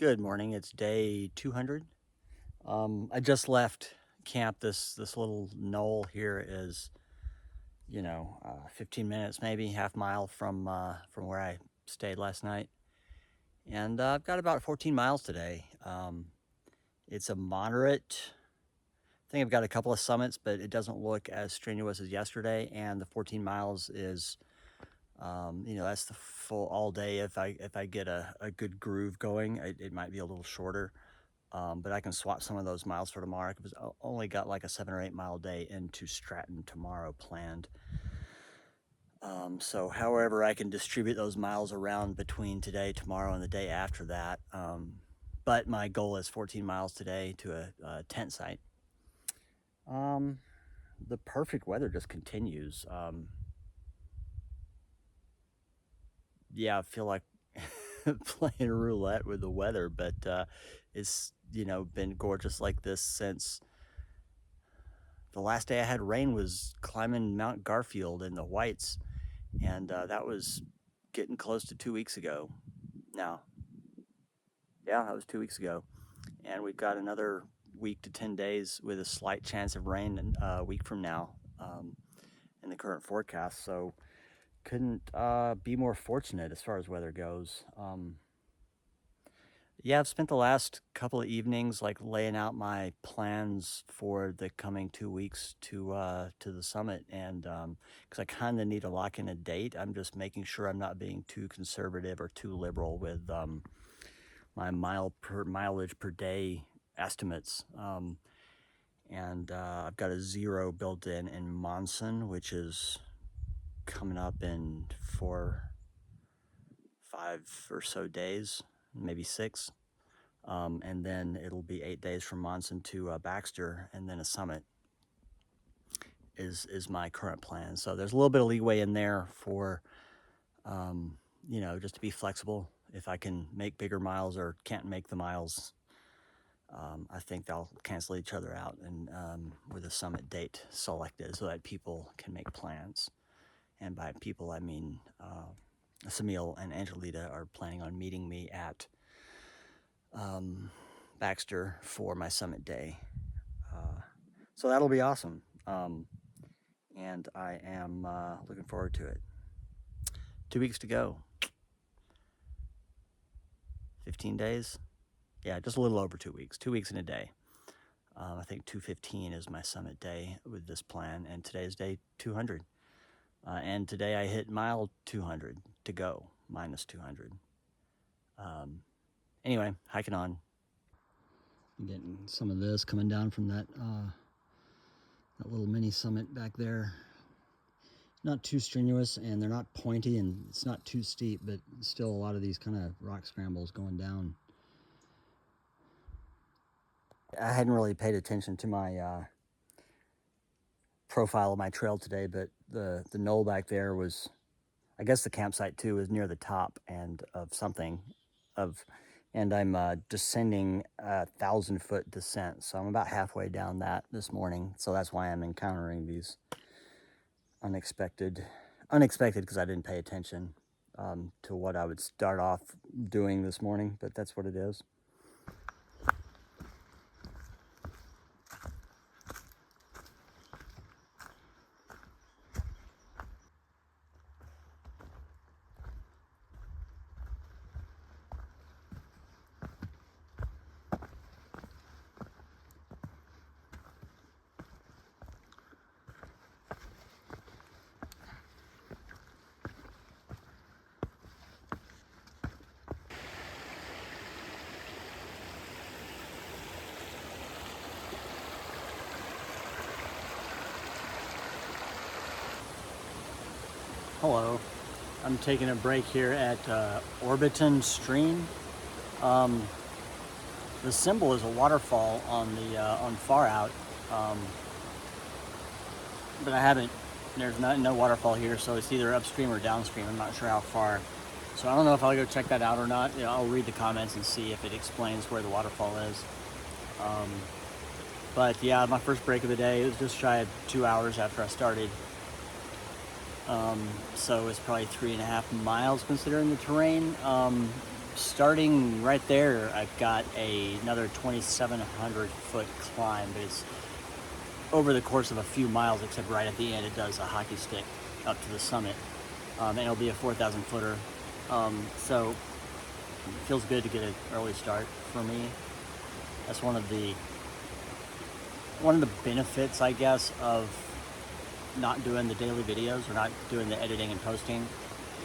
Good morning. It's day 200. I just left camp. This little knoll here is, 15 minutes, maybe half mile from where I stayed last night, and I've got about 14 miles today. It's a moderate. I think I've got a couple of summits, but it doesn't look as strenuous as yesterday. And the 14 miles is, that's the full all day. If I get a good groove going, it might be a little shorter. But I can swap some of those miles for tomorrow because I only got like a 7 or 8 mile day into Stratton tomorrow planned. So however I can distribute those miles around between today, tomorrow, and the day after that. But my goal is 14 miles today to a tent site. The perfect weather just continues. Yeah, I feel like playing roulette with the weather, but it's been gorgeous like this since the last day I had rain was climbing Mount Garfield in the Whites, and that was getting close to 2 weeks ago. Now, yeah, that was 2 weeks ago, and we've got another week to 10 days with a slight chance of rain a week from now in the current forecast. So couldn't be more fortunate as far as weather goes. Yeah, I've spent the last couple of evenings like laying out my plans for the coming 2 weeks to the summit, and because I kind of need to lock in a date. I'm just making sure I'm not being too conservative or too liberal with my mileage per day estimates. And I've got a 0 built in Monson, which is coming up in 5 or so days, maybe 6. And then it'll be 8 days from Monson to Baxter, and then a summit is my current plan. So there's a little bit of leeway in there for, just to be flexible. If I can make bigger miles or can't make the miles, I think they'll cancel each other out, and with a summit date selected so that people can make plans. And by people, I mean Samil and Angelita are planning on meeting me at Baxter for my summit day. So that'll be awesome. And I am looking forward to it. 2 weeks to go. 15 days. Yeah, just a little over 2 weeks. 2 weeks in a day. I think 215 is my summit day with this plan, and today's day 200. And today I hit mile 200 to go, minus 200. Anyway, hiking on. I'm getting some of this coming down from that little mini summit back there. Not too strenuous, and they're not pointy, and it's not too steep, but still a lot of these kind of rock scrambles going down. I hadn't really paid attention to my profile of my trail today, but the knoll back there was, I guess the campsite too, is near the top and of something and I'm descending a 1,000-foot descent. So I'm about halfway down that this morning. So that's why I'm encountering these unexpected because I didn't pay attention to what I would start off doing this morning, but that's what it is. Hello, I'm taking a break here at Orbiton Stream. The symbol is a waterfall on Far Out, but there's no waterfall here, so it's either upstream or downstream. I'm not sure how far, so I don't know if I'll go check that out or not. I'll read the comments and see if it explains where the waterfall is. But yeah, my first break of the day, it was just shy of 2 hours after I started. So it's probably 3.5 miles considering the terrain. starting right there, I've got another 2,700 foot climb, but it's over the course of a few miles, except right at the end it does a hockey stick up to the summit, and it'll be a 4,000 footer. So it feels good to get an early start for me. That's one of the benefits, I guess, of not doing the daily videos or not doing the editing and posting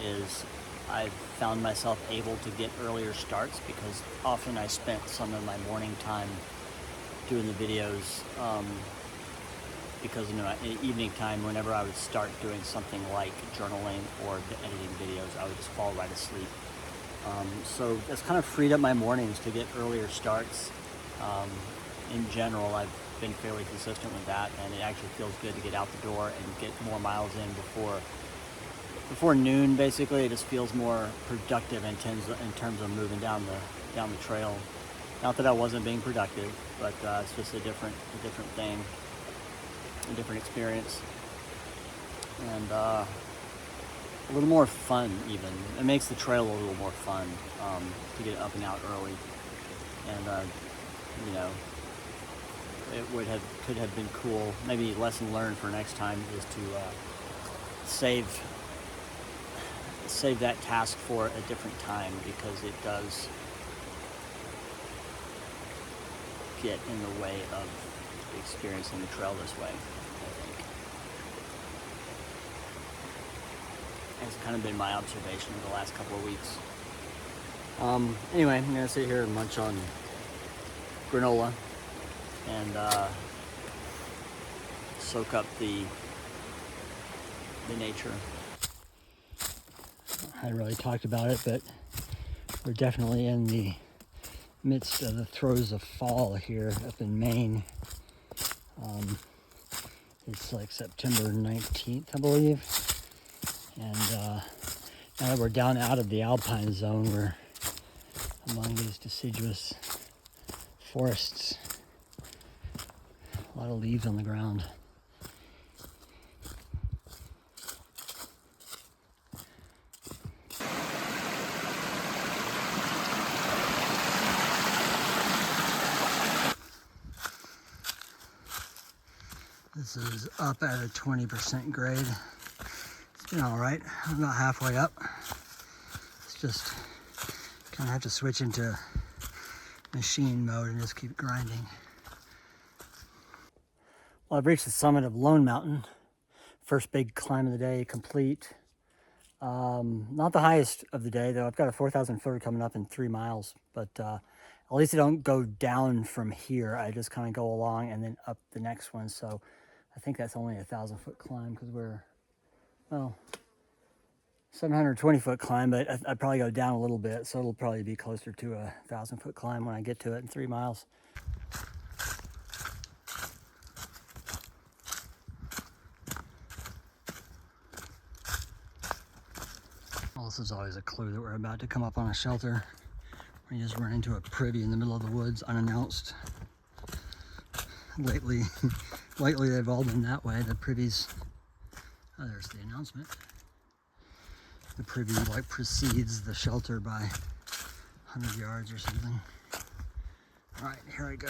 is I've found myself able to get earlier starts, because often I spent some of my morning time doing the videos, because in the evening time, whenever I would start doing something like journaling or editing videos, I would just fall right asleep. So that's kind of freed up my mornings to get earlier starts. In general, I've been fairly consistent with that, and it actually feels good to get out the door and get more miles in before noon. Basically, it just feels more productive in terms of moving down the trail. Not that I wasn't being productive, but it's just a different thing, a different experience, and a little more fun. Even it makes the trail a little more fun to get up and out early, and you know, it could have been cool. Maybe lesson learned for next time is to save that task for a different time, because it does get in the way of experiencing the trail this way, I think. It's kind of been my observation over the last couple of weeks. Anyway, I'm gonna sit here and munch on granola and soak up the nature. I hadn't really talked about it, but we're definitely in the midst of the throes of fall here up in Maine. It's like September 19th, I believe. And now that we're down out of the alpine zone, we're among these deciduous forests. A lot of leaves on the ground. This is up at a 20% grade. It's been all right. I'm about halfway up. It's just kind of have to switch into machine mode and just keep grinding. Well, I've reached the summit of Lone Mountain. First big climb of the day complete. Not the highest of the day, though. I've got a 4,000 footer coming up in 3 miles, but at least I don't go down from here. I just kind of go along and then up the next one. So I think that's only a 1,000-foot climb, because we're, well, 720-foot climb, but I'd probably go down a little bit, so it'll probably be closer to a 1,000-foot climb when I get to it in 3 miles. Well, this is always a clue that we're about to come up on a shelter. We just run into a privy in the middle of the woods unannounced. Lately they've all been that way. The privies, oh, there's the announcement. The privy like precedes the shelter by 100 yards or something. All right, here I go.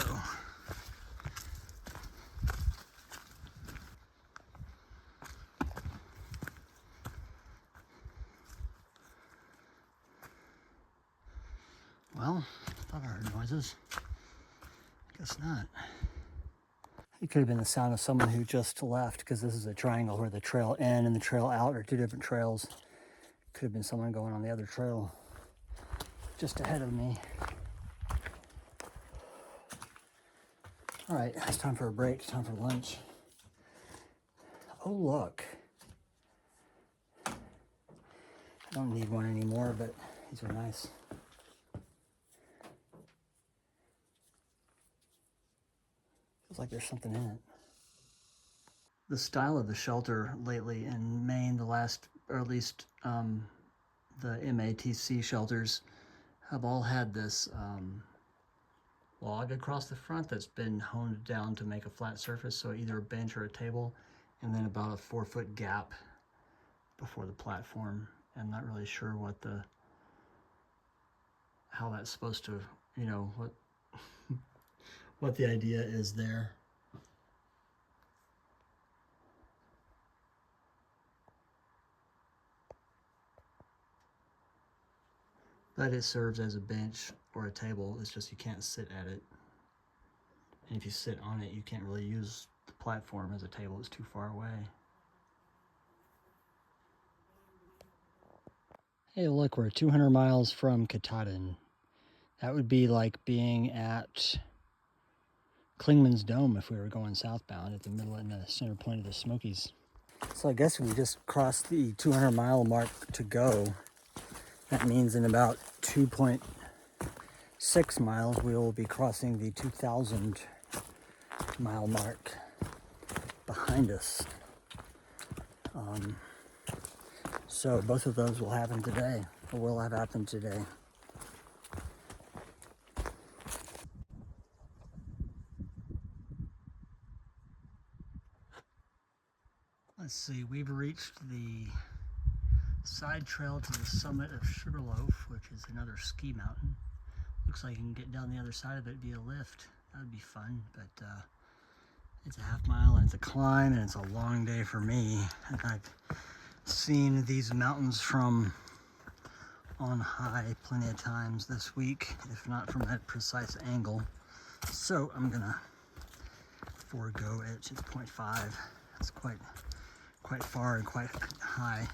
Well, I thought I heard noises. Guess not. It could have been the sound of someone who just left, because this is a triangle where the trail in and the trail out are 2 different trails. Could have been someone going on the other trail just ahead of me. All right, it's time for a break, time for lunch. Oh, look. I don't need one anymore, but these are nice. Feels like there's something in it. The style of the shelter lately in Maine, or at least the MATC shelters, have all had this log across the front that's been honed down to make a flat surface, so either a bench or a table, and then about a 4-foot gap before the platform. I'm not really sure what the how that's supposed to, you know, what the idea is there. But it serves as a bench or a table. It's just you can't sit at it. And if you sit on it, you can't really use the platform as a table. It's too far away. Hey, look, we're 200 miles from Katahdin. That would be like being at Klingman's Dome if we were going southbound at the middle and the center point of the Smokies. So I guess we just crossed the 200-mile mark to go. That means in about 2.6 miles, we will be crossing the 2,000-mile mark behind us. So both of those will happen today, or will have happened today. Let's see, we've reached the side trail to the summit of Sugarloaf, which is another ski mountain. Looks like you can get down the other side of it via lift. That would be fun, but it's a half mile and it's a climb and it's a long day for me. I've seen these mountains from on high plenty of times this week, if not from that precise angle. So I'm gonna forego it. It's 0.5. It's quite far and quite high.